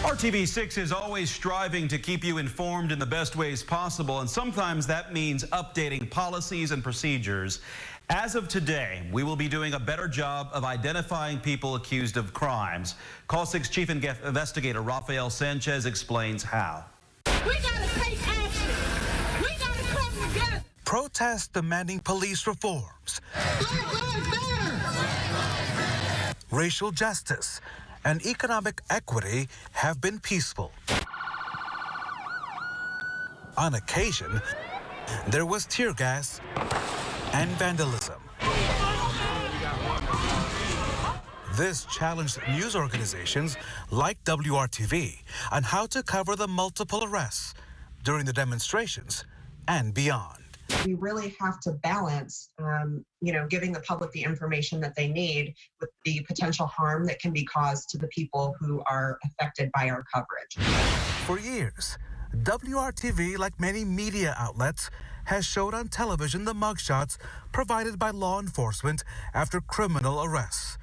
RTV6 is always striving to keep you informed in the best ways possible, and sometimes that means updating policies and procedures. As of today, we will be doing a better job of identifying people accused of crimes. Call 6 Chief Investigator Rafael Sanchez explains how. We gotta take action. We gotta come together. Protests demanding police reforms, racial justice, and economic equity have been peaceful. On occasion, there was tear gas and vandalism. This challenged news organizations like WRTV on how to cover the multiple arrests during the demonstrations and beyond. We really have to balance, giving the public the information that they need with the potential harm that can be caused to the people who are affected by our coverage. For years, WRTV, like many media outlets, has showed on television the mugshots provided by law enforcement after criminal arrests.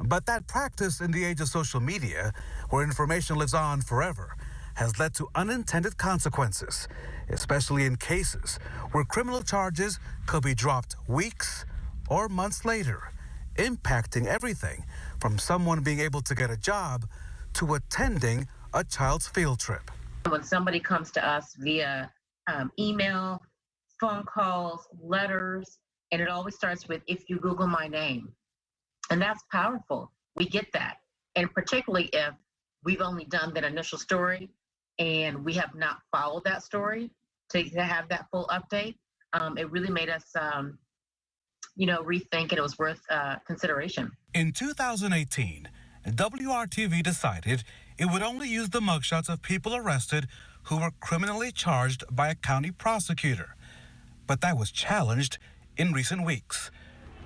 But that practice in the age of social media, where information lives on forever, has led to unintended consequences, especially in cases where criminal charges could be dropped weeks or months later, impacting everything from someone being able to get a job to attending a child's field trip. When somebody comes to us via email, phone calls, letters, and it always starts with, if you Google my name. And that's powerful. We get that. And particularly if we've only done that initial story and we have not followed that story to have that full update, it really made us, rethink, and it was worth consideration. In 2018, WRTV decided it would only use the mugshots of people arrested who were criminally charged by a county prosecutor. But that was challenged in recent weeks.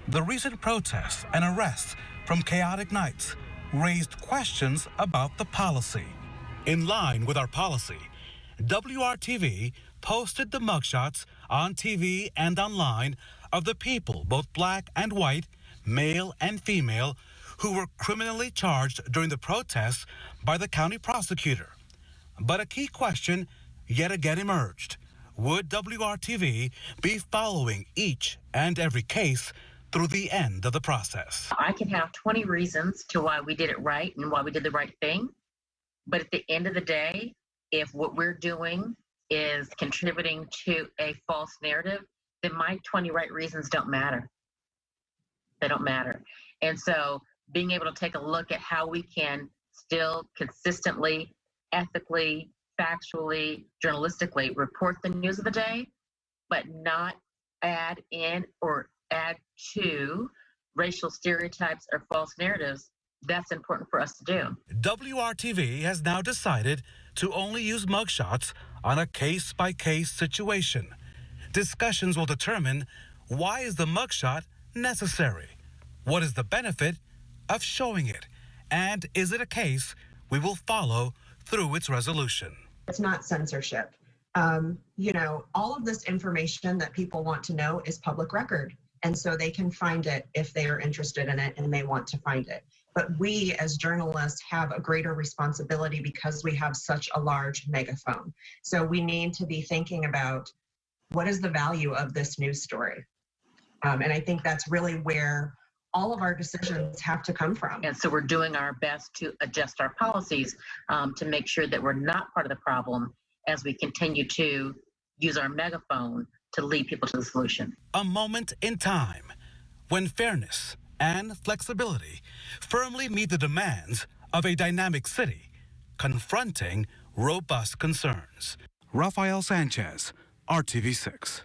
The recent protests and arrests from chaotic nights raised questions about the policy. In line with our policy, WRTV posted the mugshots on TV and online of the people, both black and white, male and female, who were criminally charged during the protests by the county prosecutor. But a key question yet again emerged. Would WRTV be following each and every case through the end of the process? I can have 20 reasons to why we did it right and why we did the right thing. But at the end of the day, if what we're doing is contributing to a false narrative, then my 20 right reasons don't matter. They don't matter. And so being able to take a look at how we can still consistently, ethically, factually, journalistically report the news of the day, but not add in or add to racial stereotypes or false narratives, that's important for us to do. WRTV has now decided to only use mugshots on a case-by-case situation. Discussions will determine, why is the mugshot necessary? What is the benefit of showing it? And is it a case we will follow through its resolution? It's not censorship. All of this information that people want to know is public record. And so they can find it if they are interested in it and they want to find it. But we as journalists have a greater responsibility because we have such a large megaphone. So we need to be thinking about, what is the value of this news story? And I think that's really where all of our decisions have to come from. And so we're doing our best to adjust our policies to make sure that we're not part of the problem as we continue to use our megaphone to lead people to the solution. A moment in time when fairness and flexibility firmly meet the demands of a dynamic city confronting robust concerns. Rafael Sanchez, RTV6.